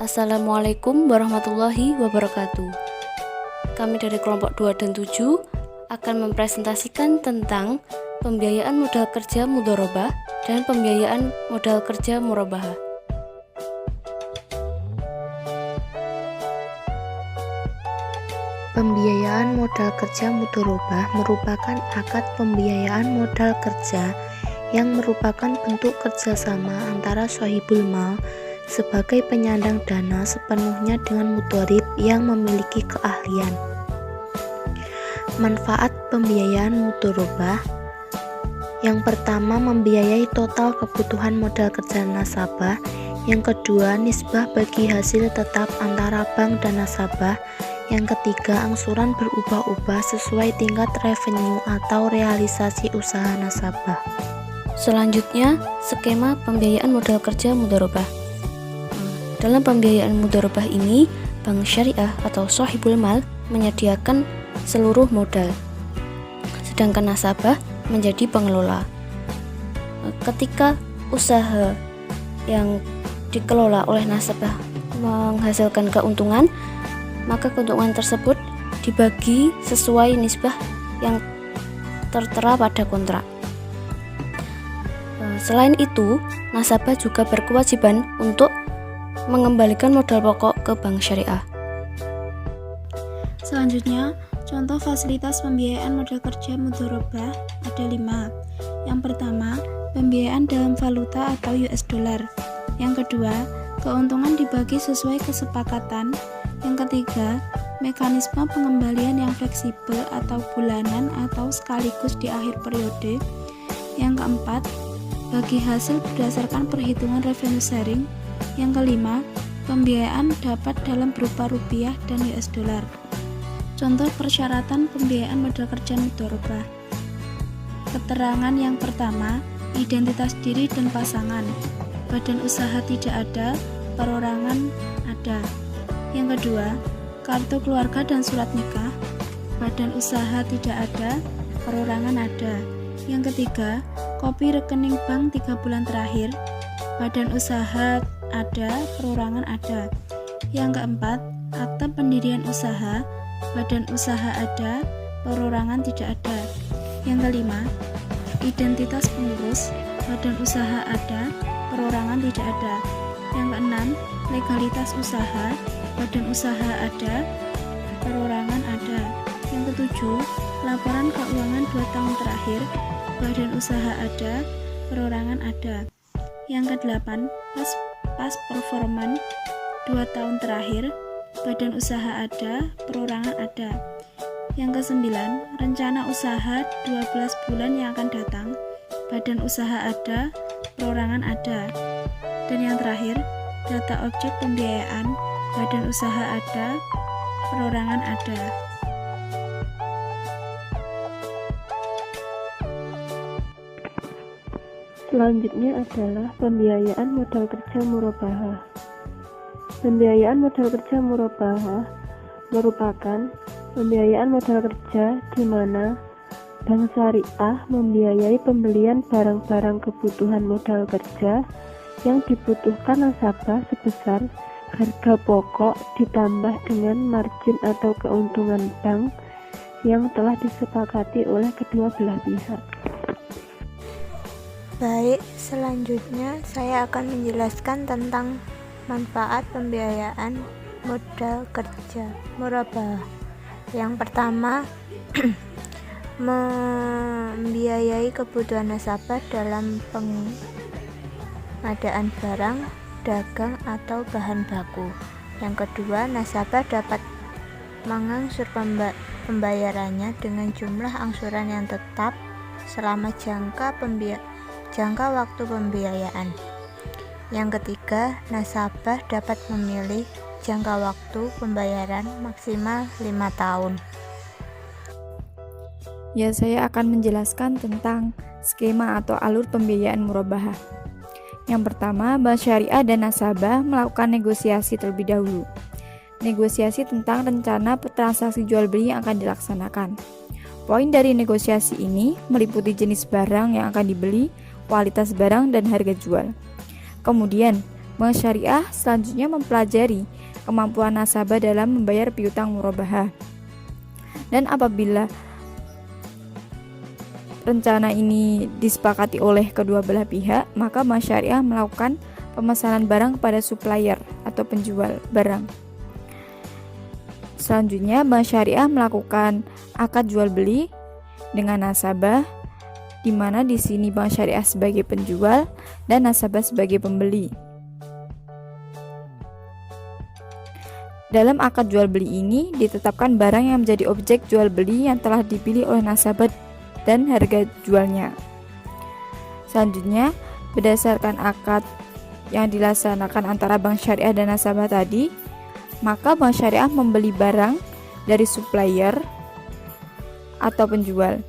Assalamualaikum warahmatullahi wabarakatuh. Kami dari kelompok 2 dan 7 akan mempresentasikan tentang pembiayaan modal kerja mudharabah dan pembiayaan modal kerja murabahah. Pembiayaan modal kerja mudharabah merupakan akad pembiayaan modal kerja yang merupakan bentuk kerjasama antara shahibul mal sebagai penyandang dana sepenuhnya dengan mudharib yang memiliki keahlian. Manfaat pembiayaan mudharabah: yang pertama, membiayai total kebutuhan modal kerja nasabah. Yang kedua, nisbah bagi hasil tetap antara bank dan nasabah. Yang ketiga, angsuran berubah-ubah sesuai tingkat revenue atau realisasi usaha nasabah. Selanjutnya, skema pembiayaan modal kerja mudharabah. Dalam pembiayaan mudharabah ini, bank syariah atau shahibul mal menyediakan seluruh modal, sedangkan nasabah menjadi pengelola. Ketika usaha yang dikelola oleh nasabah menghasilkan keuntungan, maka keuntungan tersebut dibagi sesuai nisbah yang tertera pada kontrak. Selain itu, nasabah juga berkewajiban untuk mengembalikan modal pokok ke bank syariah. Selanjutnya, contoh fasilitas pembiayaan modal kerja mudharabah ada 5. Yang pertama, pembiayaan dalam valuta atau US dollar. Yang kedua, keuntungan dibagi sesuai kesepakatan. Yang ketiga, mekanisme pengembalian yang fleksibel atau bulanan atau sekaligus di akhir periode. Yang keempat, bagi hasil berdasarkan perhitungan revenue sharing. Yang kelima, pembiayaan dapat dalam berupa rupiah dan US dollar. Contoh persyaratan pembiayaan modal kerja mudharabah. Keterangan yang pertama, identitas diri dan pasangan. Badan usaha tidak ada, perorangan ada. Yang kedua, kartu keluarga dan surat nikah. Badan usaha tidak ada, perorangan ada. Yang ketiga, kopi rekening bank 3 bulan terakhir. Badan usaha ada, perorangan ada. Yang keempat, akta pendirian usaha. Badan usaha ada, perorangan tidak ada. Yang kelima, identitas pengurus. Badan usaha ada, perorangan tidak ada. Yang keenam, legalitas usaha. Badan usaha ada, perorangan ada. Yang ketujuh, laporan keuangan 2 tahun terakhir. Badan usaha ada, perorangan ada. Yang kedelapan, pas performan 2 tahun terakhir. Badan usaha ada, perorangan ada. Yang kesembilan, rencana usaha 12 bulan yang akan datang. Badan usaha ada, perorangan ada. Dan yang terakhir, data objek pembiayaan. Badan usaha ada, perorangan ada. Selanjutnya adalah pembiayaan modal kerja murabahah. Pembiayaan modal kerja murabahah merupakan pembiayaan modal kerja di mana bank syariah membiayai pembelian barang-barang kebutuhan modal kerja yang dibutuhkan nasabah sebesar harga pokok ditambah dengan margin atau keuntungan bank yang telah disepakati oleh kedua belah pihak. Baik, selanjutnya saya akan menjelaskan tentang manfaat pembiayaan modal kerja murabahah. Yang pertama, membiayai kebutuhan nasabah dalam pengadaan barang, dagang atau bahan baku. Yang kedua, nasabah dapat mengangsur pembayarannya dengan jumlah angsuran yang tetap selama jangka waktu pembiayaan. Yang ketiga, nasabah dapat memilih jangka waktu pembayaran maksimal 5 tahun. Ya, saya akan menjelaskan tentang skema atau alur pembiayaan murabahah. Yang pertama, bank syariah dan nasabah melakukan negosiasi terlebih dahulu. Negosiasi tentang rencana transaksi jual beli yang akan dilaksanakan. Poin dari negosiasi ini meliputi jenis barang yang akan dibeli, kualitas barang, dan harga jual. Kemudian, Bank Syariah selanjutnya mempelajari kemampuan nasabah dalam membayar piutang murabahah. Dan apabila rencana ini disepakati oleh kedua belah pihak, maka Bank Syariah melakukan pemesanan barang kepada supplier atau penjual barang. Selanjutnya, Bank Syariah melakukan akad jual beli dengan nasabah, di mana di sini Bank Syariah sebagai penjual dan nasabah sebagai pembeli. Dalam akad jual beli ini ditetapkan barang yang menjadi objek jual beli yang telah dipilih oleh nasabah dan harga jualnya. Selanjutnya, berdasarkan akad yang dilaksanakan antara Bank Syariah dan nasabah tadi, maka Bank Syariah membeli barang dari supplier atau penjual.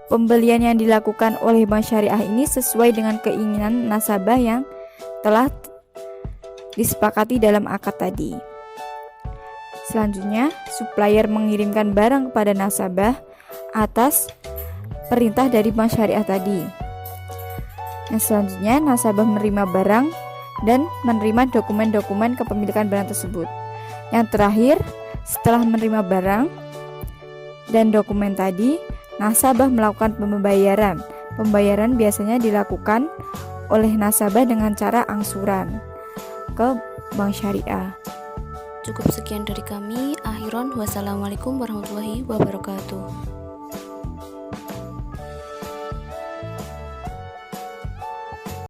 Pembelian yang dilakukan oleh Bank Syariah ini sesuai dengan keinginan nasabah yang telah disepakati dalam akad tadi. Selanjutnya, supplier mengirimkan barang kepada nasabah atas perintah dari Bank Syariah tadi. Selanjutnya, nasabah menerima barang dan menerima dokumen-dokumen kepemilikan barang tersebut. Yang terakhir, setelah menerima barang dan dokumen tadi, nasabah melakukan pembayaran. Pembayaran biasanya dilakukan oleh nasabah dengan cara angsuran ke Bank Syariah. Cukup sekian dari kami. Akhiron, wassalamualaikum warahmatullahi wabarakatuh.